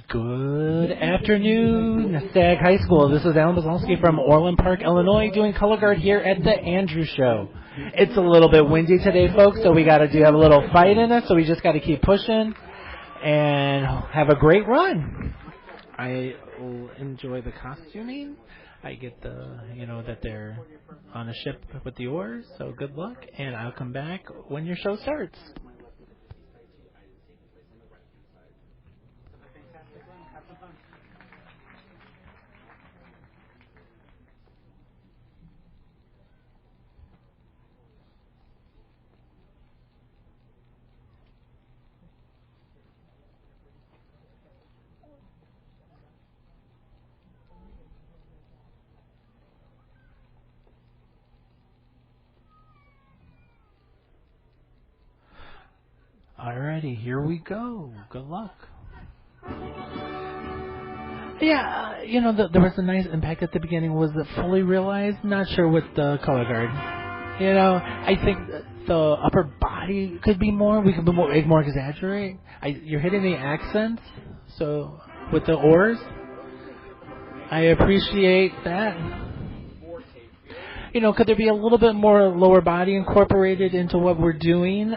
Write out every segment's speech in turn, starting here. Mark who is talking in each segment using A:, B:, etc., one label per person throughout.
A: Good afternoon, Stagg High School. This is Alan Buzalski from Orland Park, Illinois, doing color guard here at the Andrew Show. It's a little bit windy today, folks, so we got to have a little fight in it, so we just got to keep pushing and have a great run. I will enjoy the costuming. I get that they're on a ship with the oars, so good luck, and I'll come back when your show starts. Alrighty, here we go. Good luck. Yeah, there was a nice impact at the beginning. Was it fully realized? Not sure with the color guard. I think the upper body could be more. We could be more exaggerate. You're hitting the accents, so with the oars, I appreciate that. Could there be a little bit more lower body incorporated into what we're doing?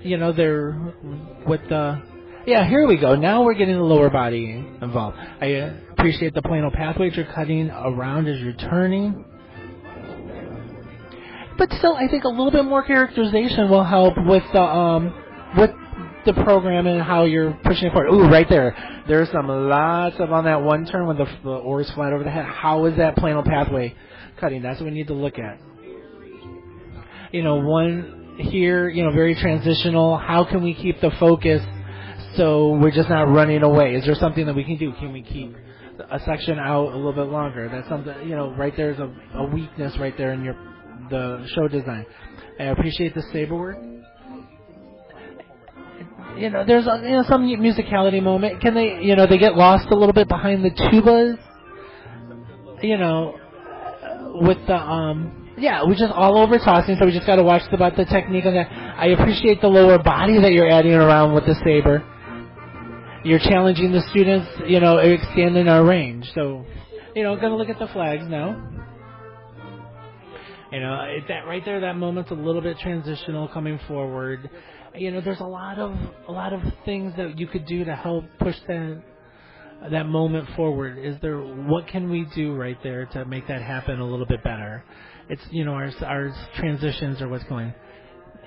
A: They're with the... Yeah, here we go. Now we're getting the lower body involved. I appreciate the plano pathways you're cutting around as you're turning. But still, I think a little bit more characterization will help with the program and how you're pushing it forward. Ooh, right there. There's lots of on that one turn when the oar's flat over the head. How is that plano pathway cutting? That's what we need to look at. One here, very transitional. How can we keep the focus so we're just not running away? Is there something that we can do? Can we keep a section out a little bit longer? That's something, right there's a weakness right there in the show design. I appreciate the saber work. There's some musicality moment. Can they, they get lost a little bit behind the tubas? With the we're just all over tossing, so we just got to watch about the technique on that. I appreciate the lower body that you're adding around with the saber. You're challenging the students, extending our range. So, gonna look at the flags now. That right there, that moment's a little bit transitional coming forward. There's a lot of things that you could do to help push that moment forward. What can we do right there to make that happen a little bit better? It's, our transitions or what's going,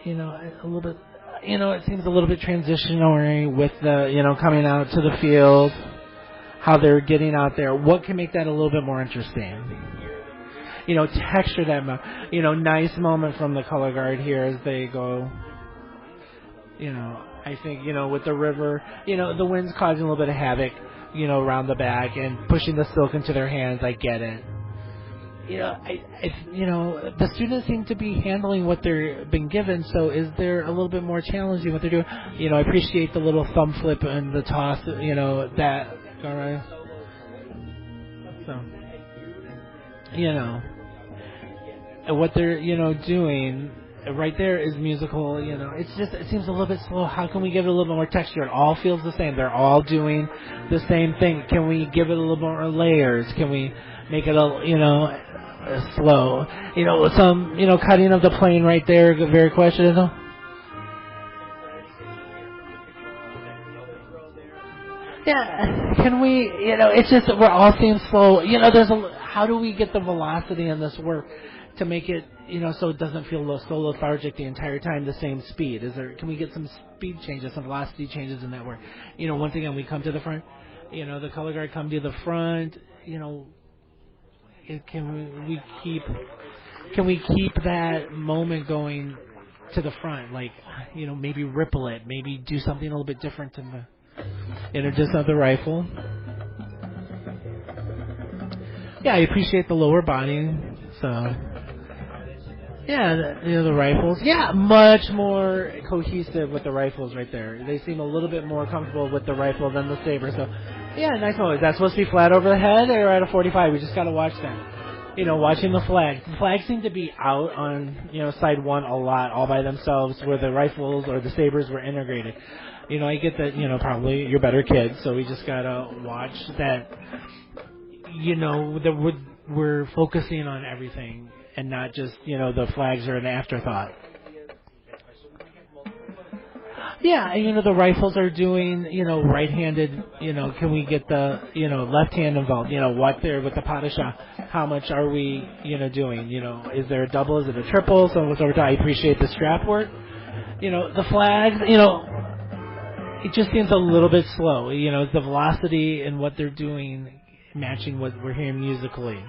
A: a little bit, it seems a little bit transitionary with the, coming out to the field, how they're getting out there. What can make that a little bit more interesting? Texture that, nice moment from the color guard here as they go, I think, with the river, the wind's causing a little bit of havoc, around the back and pushing the silk into their hands. I get it. The students seem to be handling what they're been given, so is there a little bit more challenging what they're doing? I appreciate the little thumb flip and the toss, that, all right. So, what they're, doing right there is musical, it seems a little bit slow. How can we give it a little bit more texture? It all feels the same. They're all doing the same thing. Can we give it a little more layers? Can we make it slow? Some, cutting of the plane right there, very questionable. Yeah, can we, it's just, we're all seeing slow. How do we get the velocity in this work to make it, so it doesn't feel so lethargic the entire time, the same speed? Can we get some speed changes, some velocity changes in that work? Once again, we come to the front, the color guard come to the front, can we keep that moment going to the front? Like, maybe ripple it, maybe do something a little bit different to just on the rifle. Yeah, I appreciate the lower body. So, yeah, the rifles. Yeah, much more cohesive with the rifles right there. They seem a little bit more comfortable with the rifle than the saber. So, yeah, nice moment. Is that supposed to be flat over the head or at a 45? We just got to watch that. Watching the flags. The flags seem to be out on, side one a lot, all by themselves, where the rifles or the sabers were integrated. I get that, probably you're better kids, so we just gotta watch that, that we're focusing on everything and not just, the flags are an afterthought. Yeah, the rifles are doing, right-handed, can we get the, left hand involved? What there with the padishah, how much are we, doing? Is there a double, is it a triple? I appreciate the strap work. The flags, it just seems a little bit slow. Is the velocity and what they're doing matching what we're hearing musically?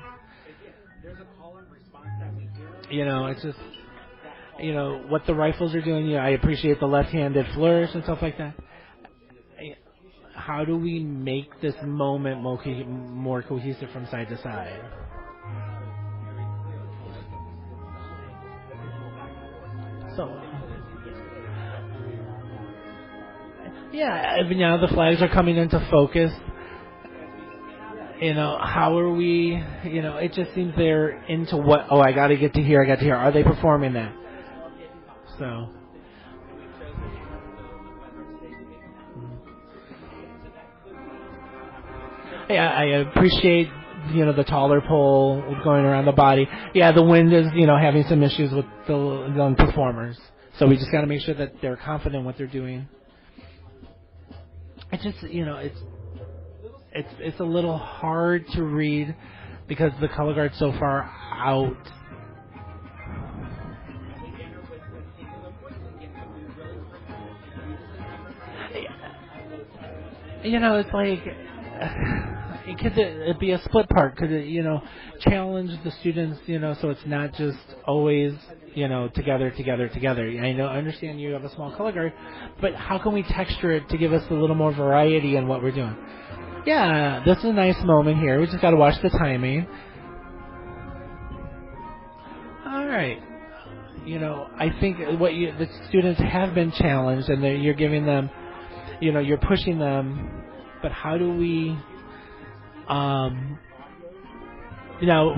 A: It's just, what the rifles are doing. I appreciate the left-handed flourish and stuff like that. How do we make this moment more cohesive from side to side? So, yeah, now the flags are coming into focus. How are we, it just seems they're into what, I got to get to here, Are they performing that? So. Yeah, I appreciate, the taller pole going around the body. Yeah, the wind is, having some issues with the young performers. So we just got to make sure that they're confident in what they're doing. It's just, it's a little hard to read because the color guard's so far out. It's like, could it be a split part? Could it, challenge the students, so it's not just always, together. I understand you have a small color guard, but how can we texture it to give us a little more variety in what we're doing? Yeah, this is a nice moment here. We just got to watch the timing. All right. I think the students have been challenged, and you're giving them, you're pushing them, but how do we,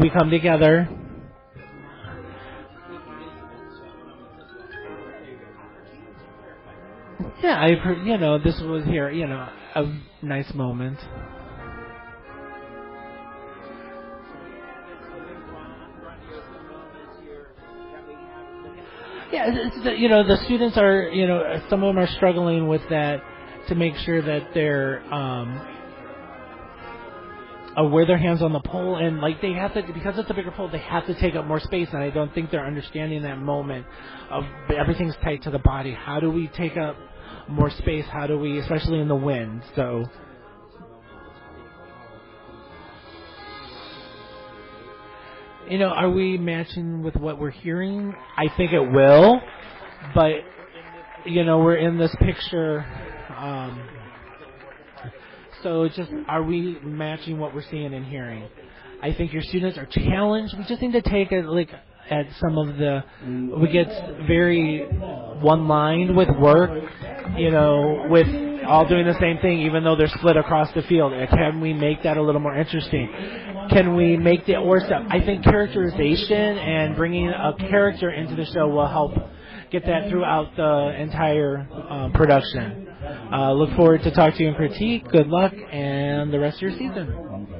A: we come together. Yeah, this was here, a nice moment. Yeah, the students are, some of them are struggling with that to make sure that they're, wear their hands on the pole, and they have to, because it's a bigger pole, they have to take up more space, and I don't think they're understanding that moment of everything's tight to the body. How do we take up more space? How do we, especially in the wind? So, are we matching with what we're hearing? I think it will, but, we're in this picture, so just, are we matching what we're seeing and hearing? I think your students are challenged. We just need to take a look at some of the, we get very one-lined with work, with all doing the same thing, even though they're split across the field. Can we make that a little more interesting? Can we make the or stuff? I think characterization and bringing a character into the show will help get that throughout the entire production. Look forward to talk to you in critique. Good luck and the rest of your season.